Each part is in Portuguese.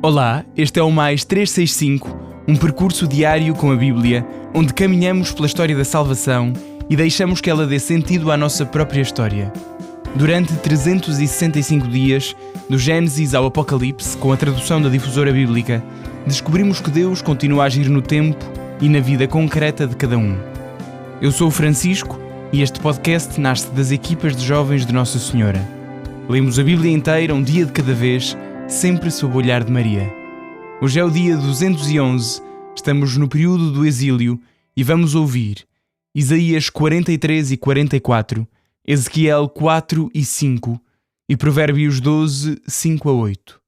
Olá, este é o Mais 365, um percurso diário com a Bíblia, onde caminhamos pela história da salvação e deixamos que ela dê sentido à nossa própria história. Durante 365 dias, do Gênesis ao Apocalipse, com a tradução da Difusora Bíblica, descobrimos que Deus continua a agir no tempo e na vida concreta de cada um. Eu sou o Francisco e este podcast nasce das equipas de jovens de Nossa Senhora. Lemos a Bíblia inteira, um dia de cada vez, sempre sob o olhar de Maria. Hoje é o dia 211, estamos no período do exílio e vamos ouvir Isaías 43 e 44, Ezequiel 4 e 5 e Provérbios 12, 5 a 8.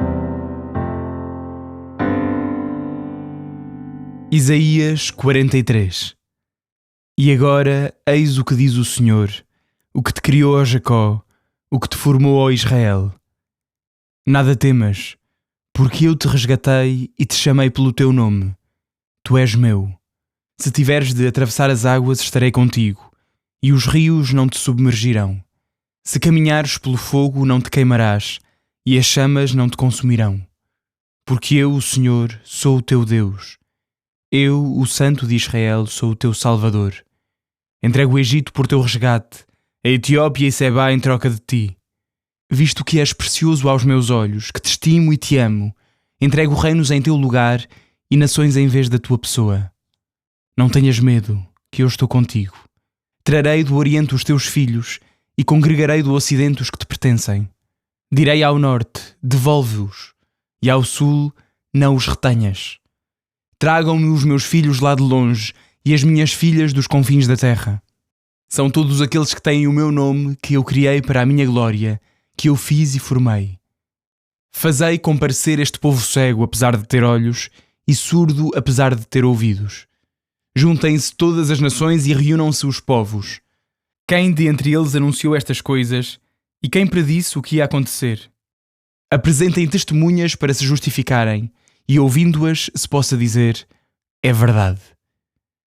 Isaías 43. E agora, eis o que diz o Senhor, o que te criou, ó Jacó, o que te formou, ó Israel. Nada temas, porque eu te resgatei e te chamei pelo teu nome. Tu és meu. Se tiveres de atravessar as águas, estarei contigo, e os rios não te submergirão. Se caminhares pelo fogo, não te queimarás, e as chamas não te consumirão. Porque eu, o Senhor, sou o teu Deus. Eu, o Santo de Israel, sou o teu Salvador. Entrego o Egito por teu resgate, a Etiópia e Sebá em troca de ti. Visto que és precioso aos meus olhos, que te estimo e te amo, entrego reinos em teu lugar e nações em vez da tua pessoa. Não tenhas medo, que eu estou contigo. Trarei do Oriente os teus filhos e congregarei do Ocidente os que te pertencem. Direi ao Norte, devolve-os, e ao Sul, não os retenhas. Tragam-me os meus filhos lá de longe e as minhas filhas dos confins da terra. São todos aqueles que têm o meu nome, que eu criei para a minha glória, que eu fiz e formei. Fazei comparecer este povo cego, apesar de ter olhos, e surdo, apesar de ter ouvidos. Juntem-se todas as nações e reúnam-se os povos. Quem de entre eles anunciou estas coisas, e quem predisse o que ia acontecer? Apresentem testemunhas para se justificarem, e ouvindo-as se possa dizer, é verdade.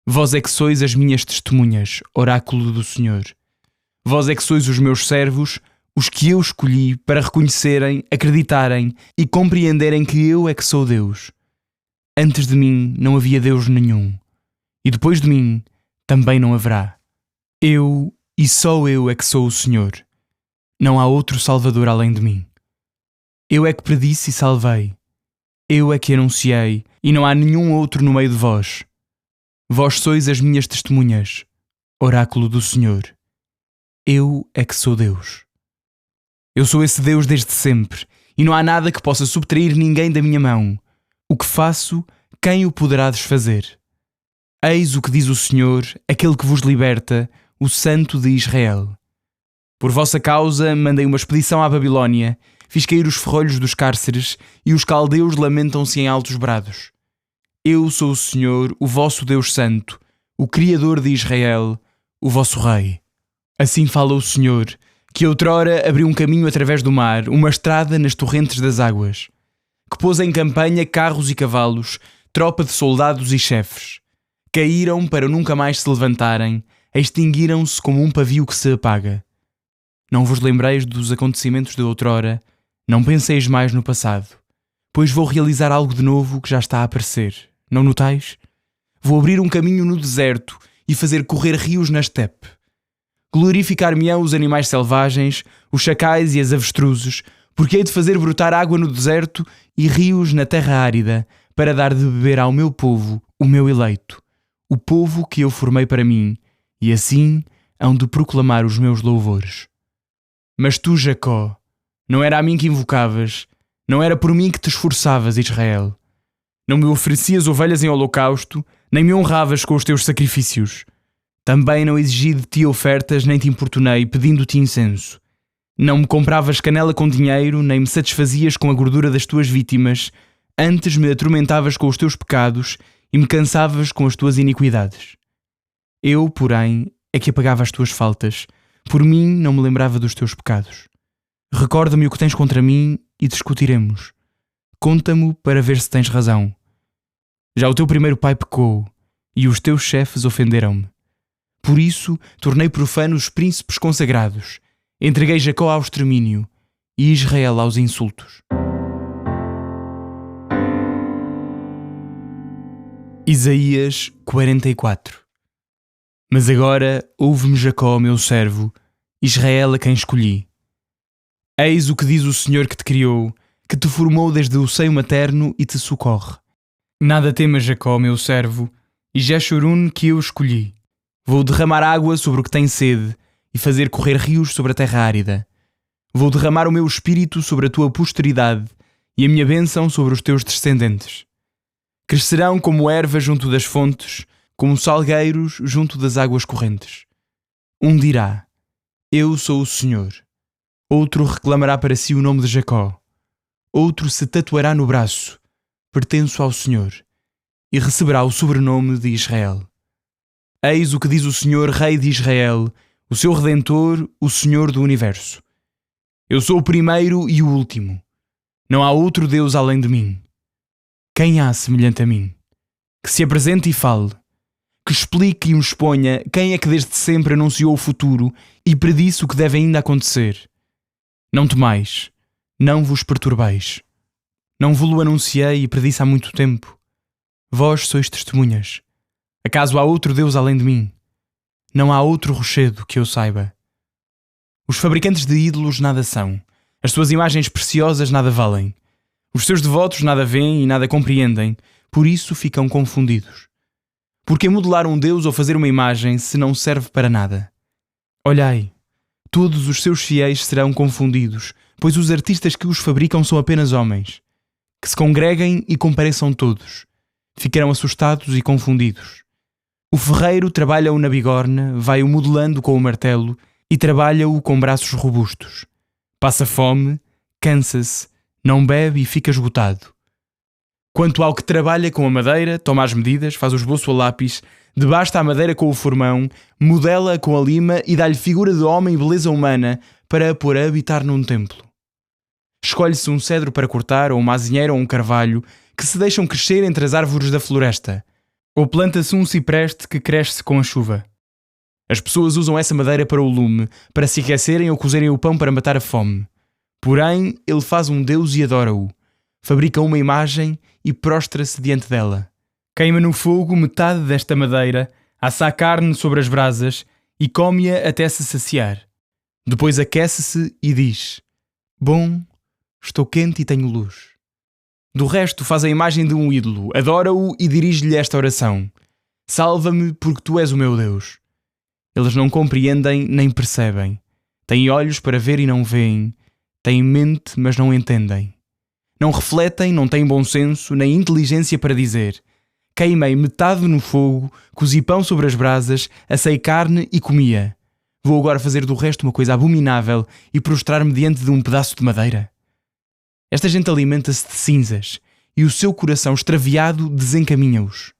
Vós é que sois as minhas testemunhas, oráculo do Senhor. Vós é que sois os meus servos, os que eu escolhi para reconhecerem, acreditarem e compreenderem que eu é que sou Deus. Antes de mim não havia Deus nenhum, e depois de mim também não haverá. Eu, e só eu é que sou o Senhor. Não há outro Salvador além de mim. Eu é que predisse e salvei. Eu é que anunciei, e não há nenhum outro no meio de vós. Vós sois as minhas testemunhas, oráculo do Senhor. Eu é que sou Deus. Eu sou esse Deus desde sempre, e não há nada que possa subtrair ninguém da minha mão. O que faço, quem o poderá desfazer? Eis o que diz o Senhor, aquele que vos liberta, o Santo de Israel. Por vossa causa mandei uma expedição à Babilónia, fiz cair os ferrolhos dos cárceres, e os caldeus lamentam-se em altos brados. Eu sou o Senhor, o vosso Deus Santo, o Criador de Israel, o vosso Rei. Assim fala o Senhor, que outrora abriu um caminho através do mar, uma estrada nas torrentes das águas, que pôs em campanha carros e cavalos, tropa de soldados e chefes. Caíram para nunca mais se levantarem, extinguiram-se como um pavio que se apaga. Não vos lembreis dos acontecimentos de outrora, não penseis mais no passado, pois vou realizar algo de novo que já está a aparecer. Não notais? Vou abrir um caminho no deserto e fazer correr rios na estepe. Glorificar-me-ão os animais selvagens, os chacais e as avestruzes, porque hei de fazer brotar água no deserto e rios na terra árida, para dar de beber ao meu povo, o meu eleito, o povo que eu formei para mim, e assim hão de proclamar os meus louvores. Mas tu, Jacó, não era a mim que invocavas, não era por mim que te esforçavas, Israel. Não me oferecias ovelhas em holocausto, nem me honravas com os teus sacrifícios. Também não exigi de ti ofertas, nem te importunei, pedindo-te incenso. Não me compravas canela com dinheiro, nem me satisfazias com a gordura das tuas vítimas, antes me atormentavas com os teus pecados e me cansavas com as tuas iniquidades. Eu, porém, é que apagava as tuas faltas, por mim não me lembrava dos teus pecados. Recorda-me o que tens contra mim e discutiremos. Conta-mo para ver se tens razão. Já o teu primeiro pai pecou, e os teus chefes ofenderam-me. Por isso, tornei profanos os príncipes consagrados, entreguei Jacó ao extermínio e Israel aos insultos. Isaías 44. Mas agora ouve-me Jacó, meu servo, Israel a quem escolhi. Eis o que diz o Senhor que te criou, que te formou desde o seio materno e te socorre. Nada temas, Jacó, meu servo, e Jeshurun que eu escolhi. Vou derramar água sobre o que tem sede e fazer correr rios sobre a terra árida. Vou derramar o meu espírito sobre a tua posteridade e a minha bênção sobre os teus descendentes. Crescerão como erva junto das fontes, como salgueiros junto das águas correntes. Um dirá: Eu sou o Senhor. Outro reclamará para si o nome de Jacó. Outro se tatuará no braço: Pertenço ao Senhor, e receberá o sobrenome de Israel. Eis o que diz o Senhor, Rei de Israel, o seu Redentor, o Senhor do Universo. Eu sou o primeiro e o último. Não há outro Deus além de mim. Quem há semelhante a mim? Que se apresente e fale, que explique e me exponha quem é que desde sempre anunciou o futuro e predisse o que deve ainda acontecer. Não temais, não vos perturbeis. Não vos-lo anunciei e predisse há muito tempo. Vós sois testemunhas. Acaso há outro Deus além de mim? Não há outro rochedo que eu saiba. Os fabricantes de ídolos nada são. As suas imagens preciosas nada valem. Os seus devotos nada veem e nada compreendem, por isso ficam confundidos. Porque modelar um Deus ou fazer uma imagem se não serve para nada? Olhai, todos os seus fiéis serão confundidos, pois os artistas que os fabricam são apenas homens. Que se congreguem e compareçam todos. Ficarão assustados e confundidos. O ferreiro trabalha-o na bigorna, vai-o modelando com o martelo e trabalha-o com braços robustos. Passa fome, cansa-se, não bebe e fica esgotado. Quanto ao que trabalha com a madeira, toma as medidas, faz o esboço a lápis, debasta a madeira com o formão, modela-a com a lima e dá-lhe figura de homem e beleza humana para a pôr a habitar num templo. Escolhe-se um cedro para cortar, ou uma azinheira ou um carvalho, que se deixam crescer entre as árvores da floresta. Ou planta-se um cipreste que cresce com a chuva. As pessoas usam essa madeira para o lume, para se aquecerem ou cozerem o pão para matar a fome. Porém, ele faz um Deus e adora-o. Fabrica uma imagem e prostra-se diante dela. Queima no fogo metade desta madeira, assa a carne sobre as brasas e come-a até se saciar. Depois aquece-se e diz: Bom, estou quente e tenho luz. Do resto faz a imagem de um ídolo, adora-o e dirige-lhe esta oração: Salva-me porque tu és o meu Deus. Eles não compreendem nem percebem. Têm olhos para ver e não veem. Têm mente, mas não entendem. Não refletem, não têm bom senso, nem inteligência para dizer: Queimei metade no fogo, cozi pão sobre as brasas, assei carne e comia. Vou agora fazer do resto uma coisa abominável e prostrar-me diante de um pedaço de madeira? Esta gente alimenta-se de cinzas e o seu coração extraviado desencaminha-os.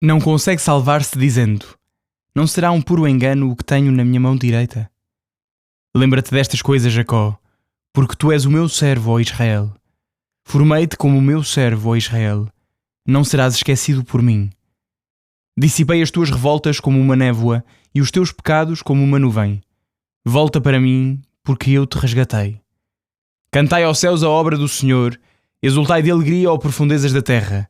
Não consegue salvar-se dizendo: Não será um puro engano o que tenho na minha mão direita? Lembra-te destas coisas, Jacó, porque tu és o meu servo, ó Israel. Formei-te como o meu servo, ó Israel. Não serás esquecido por mim. Dissipei as tuas revoltas como uma névoa e os teus pecados como uma nuvem. Volta para mim, porque eu te resgatei. Cantai aos céus a obra do Senhor, exultai de alegria, ó profundezas da terra.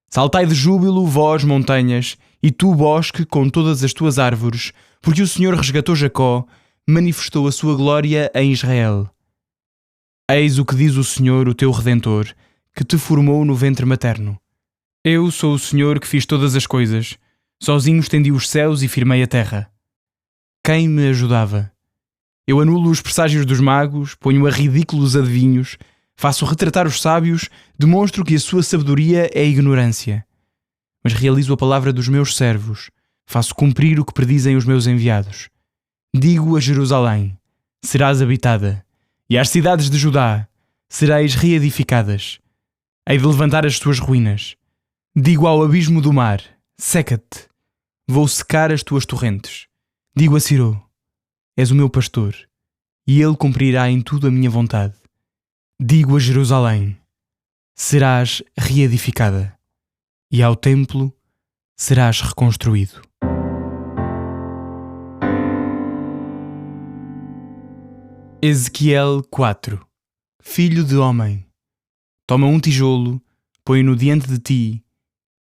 Saltai de júbilo, vós, montanhas, e tu, bosque, com todas as tuas árvores, porque o Senhor resgatou Jacó, manifestou a sua glória em Israel. Eis o que diz o Senhor, o teu Redentor, que te formou no ventre materno. Eu sou o Senhor que fiz todas as coisas, sozinho estendi os céus e firmei a terra. Quem me ajudava? Eu anulo os presságios dos magos, ponho a ridículos adivinhos, faço retratar os sábios, demonstro que a sua sabedoria é ignorância. Mas realizo a palavra dos meus servos, faço cumprir o que predizem os meus enviados. Digo a Jerusalém: serás habitada, e às cidades de Judá: sereis reedificadas. Hei de levantar as tuas ruínas. Digo ao abismo do mar: seca-te. Vou secar as tuas torrentes. Digo a Ciro: és o meu pastor, e ele cumprirá em tudo a minha vontade. Digo a Jerusalém: serás reedificada, e ao templo serás reconstruído. Ezequiel 4. Filho de homem, toma um tijolo, põe-o diante de ti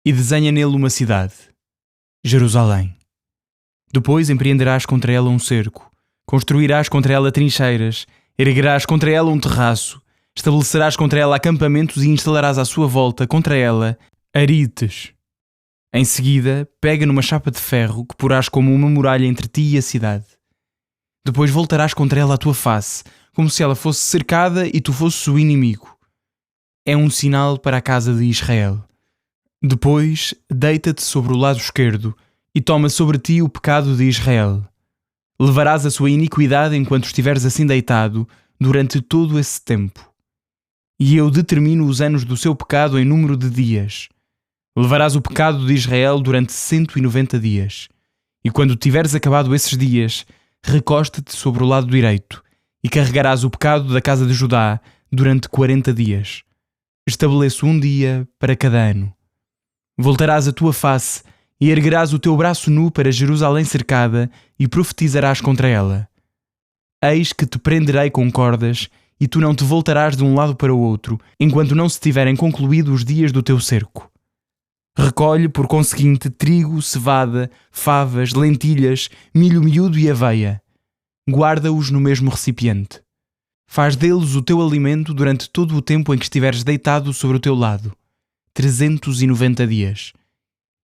e desenha nele uma cidade, Jerusalém. Depois empreenderás contra ela um cerco, construirás contra ela trincheiras, erguerás contra ela um terraço, estabelecerás contra ela acampamentos e instalarás à sua volta, contra ela, arites. Em seguida, pega numa chapa de ferro que porás como uma muralha entre ti e a cidade. Depois voltarás contra ela à tua face, como se ela fosse cercada e tu fosses o inimigo. É um sinal para a casa de Israel. Depois, deita-te sobre o lado esquerdo e toma sobre ti o pecado de Israel. Levarás a sua iniquidade enquanto estiveres assim deitado durante todo esse tempo. E eu determino os anos do seu pecado em número de dias. Levarás o pecado de Israel durante 190 dias. E quando tiveres acabado esses dias, recosta-te sobre o lado direito e carregarás o pecado da casa de Judá durante 40 dias. Estabeleço um dia para cada ano. Voltarás a tua face e erguerás o teu braço nu para Jerusalém cercada e profetizarás contra ela. Eis que te prenderei com cordas e tu não te voltarás de um lado para o outro, enquanto não se tiverem concluído os dias do teu cerco. Recolhe, por conseguinte, trigo, cevada, favas, lentilhas, milho miúdo e aveia. Guarda-os no mesmo recipiente. Faz deles o teu alimento durante todo o tempo em que estiveres deitado sobre o teu lado, 390 dias.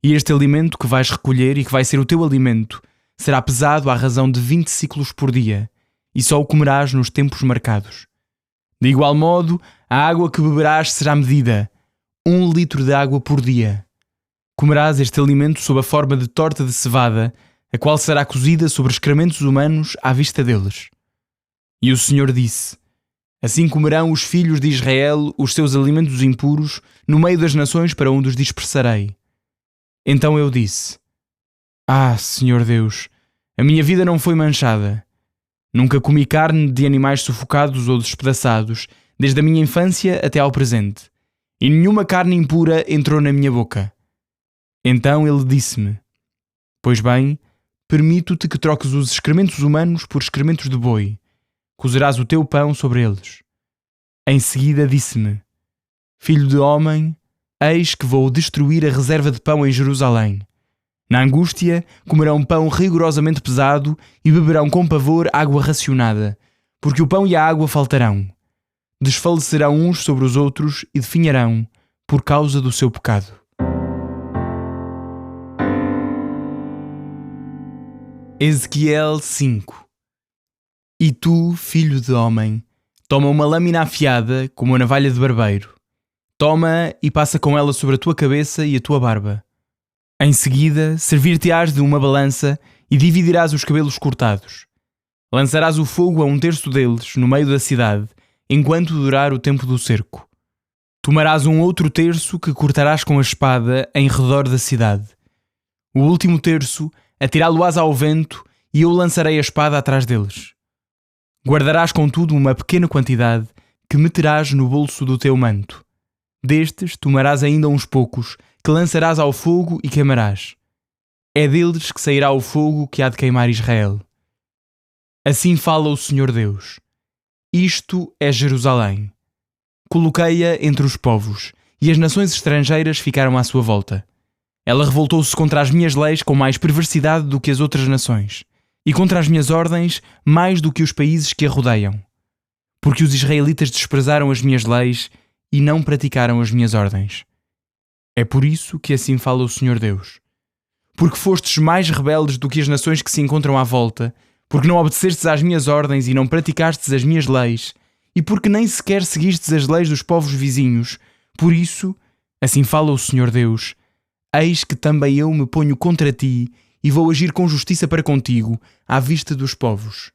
E este alimento que vais recolher e que vai ser o teu alimento será pesado à razão de 20 ciclos por dia, e só o comerás nos tempos marcados. De igual modo, a água que beberás será medida, 1 litro de água por dia. Comerás este alimento sob a forma de torta de cevada, a qual será cozida sobre excrementos humanos à vista deles. E o Senhor disse: Assim comerão os filhos de Israel os seus alimentos impuros no meio das nações para onde os dispersarei. Então eu disse: Senhor Deus, a minha vida não foi manchada. Nunca comi carne de animais sufocados ou despedaçados, desde a minha infância até ao presente, e nenhuma carne impura entrou na minha boca. Então ele disse-me: Pois bem, permito-te que troques os excrementos humanos por excrementos de boi. Cozerás o teu pão sobre eles. Em seguida disse-me: Filho de homem, eis que vou destruir a reserva de pão em Jerusalém. Na angústia, comerão pão rigorosamente pesado e beberão com pavor água racionada, porque o pão e a água faltarão. Desfalecerão uns sobre os outros e definharão por causa do seu pecado. Ezequiel 5. E tu, filho de homem, toma uma lâmina afiada como uma navalha de barbeiro. Toma e passa com ela sobre a tua cabeça e a tua barba. Em seguida, servir-te-ás de uma balança e dividirás os cabelos cortados. Lançarás o fogo a 1/3 deles no meio da cidade, enquanto durar o tempo do cerco. Tomarás um outro terço que cortarás com a espada em redor da cidade. O último terço atirá-lo-ás ao vento e eu lançarei a espada atrás deles. Guardarás, contudo, uma pequena quantidade que meterás no bolso do teu manto. Destes tomarás ainda uns poucos, que lançarás ao fogo e queimarás. É deles que sairá o fogo que há de queimar Israel. Assim fala o Senhor Deus. Isto é Jerusalém. Coloquei-a entre os povos, e as nações estrangeiras ficaram à sua volta. Ela revoltou-se contra as minhas leis com mais perversidade do que as outras nações, e contra as minhas ordens mais do que os países que a rodeiam. Porque os israelitas desprezaram as minhas leis e não praticaram as minhas ordens. É por isso que assim fala o Senhor Deus. Porque fostes mais rebeldes do que as nações que se encontram à volta, porque não obedecestes às minhas ordens e não praticastes as minhas leis, e porque nem sequer seguistes as leis dos povos vizinhos, por isso, assim fala o Senhor Deus, eis que também eu me ponho contra ti e vou agir com justiça para contigo, à vista dos povos.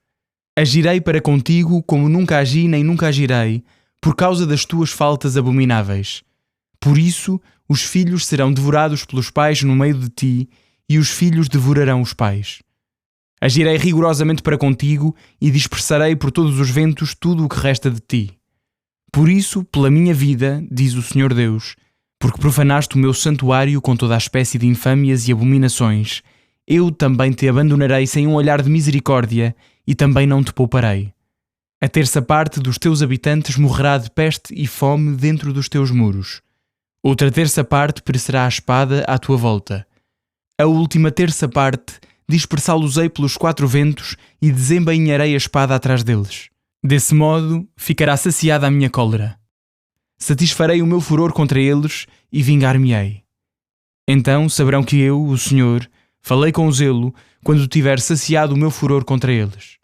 Agirei para contigo como nunca agi nem nunca agirei, por causa das tuas faltas abomináveis. Por isso, os filhos serão devorados pelos pais no meio de ti, e os filhos devorarão os pais. Agirei rigorosamente para contigo e dispersarei por todos os ventos tudo o que resta de ti. Por isso, pela minha vida, diz o Senhor Deus, porque profanaste o meu santuário com toda a espécie de infâmias e abominações, eu também te abandonarei sem um olhar de misericórdia e também não te pouparei. A 1/3 dos teus habitantes morrerá de peste e fome dentro dos teus muros. Outra terça parte perecerá a espada à tua volta. A última terça parte dispersá-los-ei pelos 4 ventos e desembainharei a espada atrás deles. Desse modo ficará saciada a minha cólera. Satisfarei o meu furor contra eles e vingar-me-ei. Então saberão que eu, o Senhor, falei com zelo quando tiver saciado o meu furor contra eles.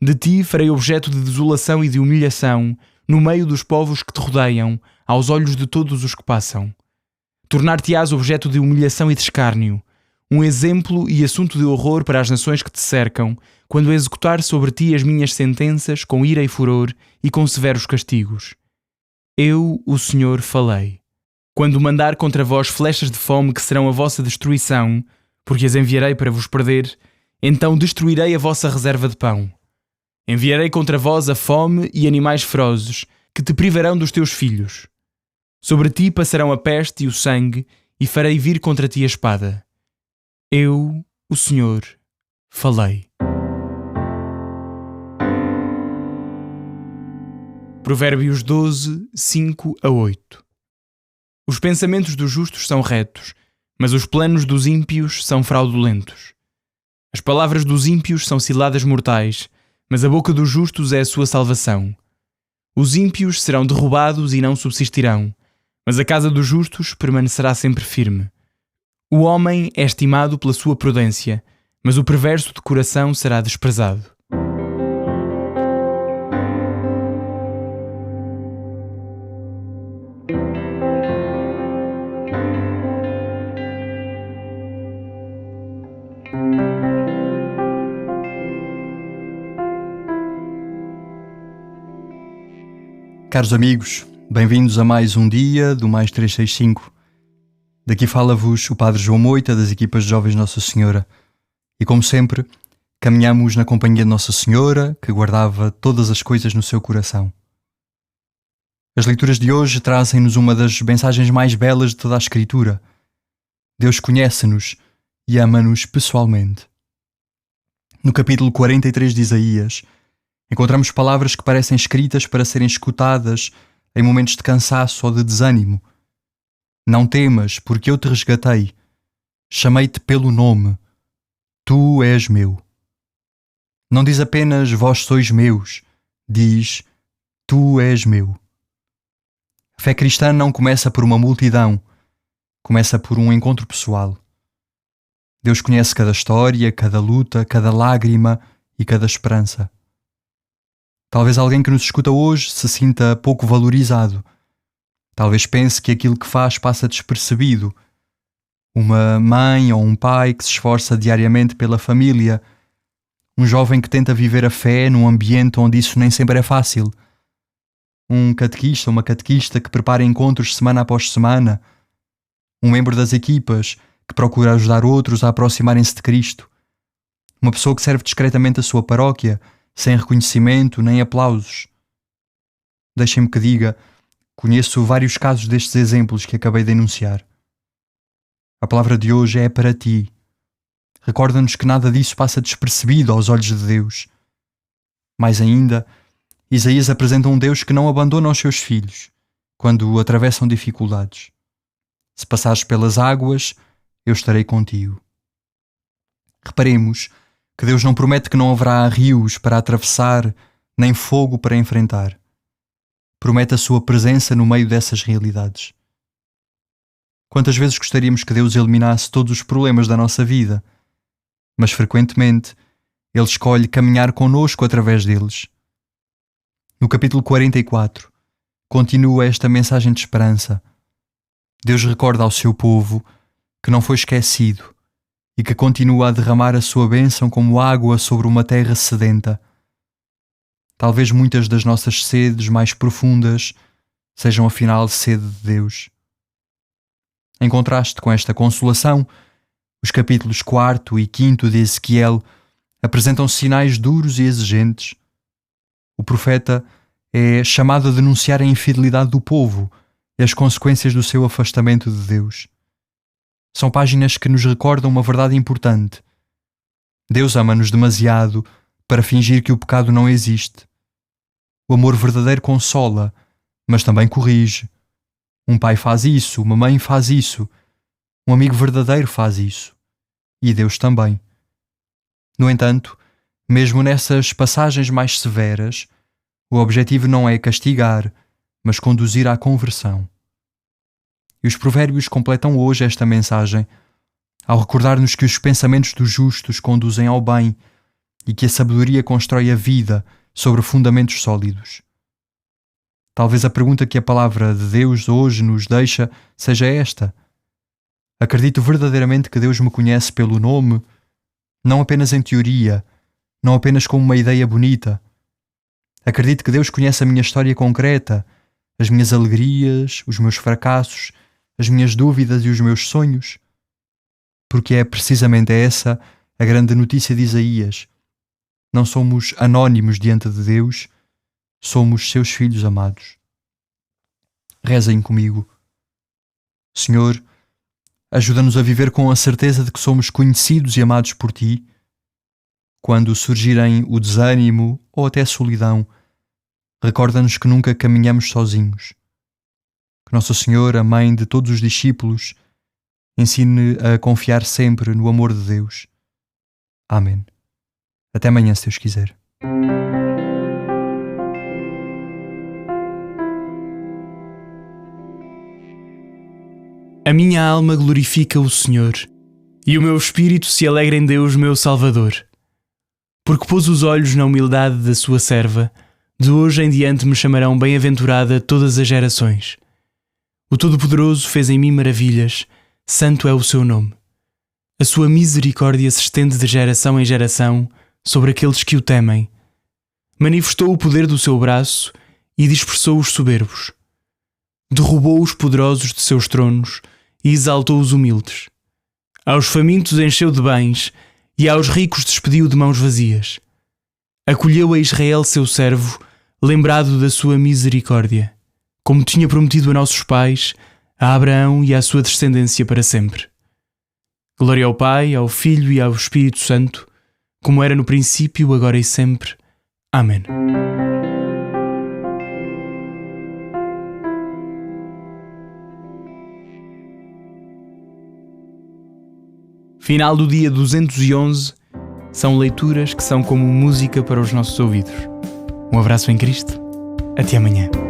De ti farei objeto de desolação e de humilhação no meio dos povos que te rodeiam, aos olhos de todos os que passam. Tornar-te-ás objeto de humilhação e de escárnio, um exemplo e assunto de horror para as nações que te cercam, quando executar sobre ti as minhas sentenças com ira e furor e com severos castigos. Eu, o Senhor, falei. Quando mandar contra vós flechas de fome que serão a vossa destruição, porque as enviarei para vos perder, então destruirei a vossa reserva de pão. Enviarei contra vós a fome e animais ferozes, que te privarão dos teus filhos. Sobre ti passarão a peste e o sangue, e farei vir contra ti a espada. Eu, o Senhor, falei. Provérbios 12, 5-8. Os pensamentos dos justos são retos, mas os planos dos ímpios são fraudulentos. As palavras dos ímpios são ciladas mortais, mas a boca dos justos é a sua salvação. Os ímpios serão derrubados e não subsistirão, mas a casa dos justos permanecerá sempre firme. O homem é estimado pela sua prudência, mas o perverso de coração será desprezado. Caros amigos, bem-vindos a mais um dia do Mais 365. Daqui fala-vos o Padre João Moita, das equipas de Jovens Nossa Senhora. E como sempre, caminhamos na companhia de Nossa Senhora, que guardava todas as coisas no seu coração. As leituras de hoje trazem-nos uma das mensagens mais belas de toda a Escritura. Deus conhece-nos e ama-nos pessoalmente. No capítulo 43 de Isaías, encontramos palavras que parecem escritas para serem escutadas em momentos de cansaço ou de desânimo. Não temas, porque eu te resgatei. Chamei-te pelo nome. Tu és meu. Não diz apenas vós sois meus. Diz, tu és meu. A fé cristã não começa por uma multidão. Começa por um encontro pessoal. Deus conhece cada história, cada luta, cada lágrima e cada esperança. Talvez alguém que nos escuta hoje se sinta pouco valorizado. Talvez pense que aquilo que faz passa despercebido. Uma mãe ou um pai que se esforça diariamente pela família. Um jovem que tenta viver a fé num ambiente onde isso nem sempre é fácil. Um catequista ou uma catequista que prepara encontros semana após semana. Um membro das equipas que procura ajudar outros a aproximarem-se de Cristo. Uma pessoa que serve discretamente a sua paróquia, sem reconhecimento nem aplausos. Deixem-me que diga, conheço vários casos destes exemplos que acabei de enunciar. A palavra de hoje é para ti. Recorda-nos que nada disso passa despercebido aos olhos de Deus. Mais ainda, Isaías apresenta um Deus que não abandona os seus filhos quando atravessam dificuldades. Se passares pelas águas, eu estarei contigo. Reparemos que Deus não promete que não haverá rios para atravessar, nem fogo para enfrentar. Promete a sua presença no meio dessas realidades. Quantas vezes gostaríamos que Deus eliminasse todos os problemas da nossa vida, mas frequentemente Ele escolhe caminhar connosco através deles. No capítulo 44, continua esta mensagem de esperança. Deus recorda ao seu povo que não foi esquecido e que continua a derramar a sua bênção como água sobre uma terra sedenta. Talvez muitas das nossas sedes mais profundas sejam afinal sede de Deus. Em contraste com esta consolação, os capítulos 4 e 5 de Ezequiel apresentam sinais duros e exigentes. O profeta é chamado a denunciar a infidelidade do povo e as consequências do seu afastamento de Deus. São páginas que nos recordam uma verdade importante. Deus ama-nos demasiado para fingir que o pecado não existe. O amor verdadeiro consola, mas também corrige. Um pai faz isso, uma mãe faz isso, um amigo verdadeiro faz isso. E Deus também. No entanto, mesmo nessas passagens mais severas, o objetivo não é castigar, mas conduzir à conversão. E os provérbios completam hoje esta mensagem ao recordar-nos que os pensamentos dos justos conduzem ao bem e que a sabedoria constrói a vida sobre fundamentos sólidos. Talvez a pergunta que a palavra de Deus hoje nos deixa seja esta: acredito verdadeiramente que Deus me conhece pelo nome, não apenas em teoria, não apenas como uma ideia bonita. Acredito que Deus conhece a minha história concreta, as minhas alegrias, os meus fracassos, as minhas dúvidas e os meus sonhos. Porque é precisamente essa a grande notícia de Isaías. Não somos anónimos diante de Deus, somos seus filhos amados. Rezem comigo. Senhor, ajuda-nos a viver com a certeza de que somos conhecidos e amados por Ti. Quando surgirem o desânimo ou até a solidão, recorda-nos que nunca caminhamos sozinhos. Que Nossa Senhora, a Mãe de todos os discípulos, ensine a confiar sempre no amor de Deus. Amém. Até amanhã, se Deus quiser. A minha alma glorifica o Senhor, e o meu espírito se alegra em Deus, meu Salvador. Porque pôs os olhos na humildade da sua serva, de hoje em diante me chamarão bem-aventurada todas as gerações. O Todo-Poderoso fez em mim maravilhas, santo é o seu nome. A sua misericórdia se estende de geração em geração sobre aqueles que o temem. Manifestou o poder do seu braço e dispersou os soberbos. Derrubou os poderosos de seus tronos e exaltou os humildes. Aos famintos encheu de bens e aos ricos despediu de mãos vazias. Acolheu a Israel seu servo, lembrado da sua misericórdia, como tinha prometido a nossos pais, a Abraão e à sua descendência para sempre. Glória ao Pai, ao Filho e ao Espírito Santo, como era no princípio, agora e sempre. Amém. Final do dia 211, são leituras que são como música para os nossos ouvidos. Um abraço em Cristo, até amanhã.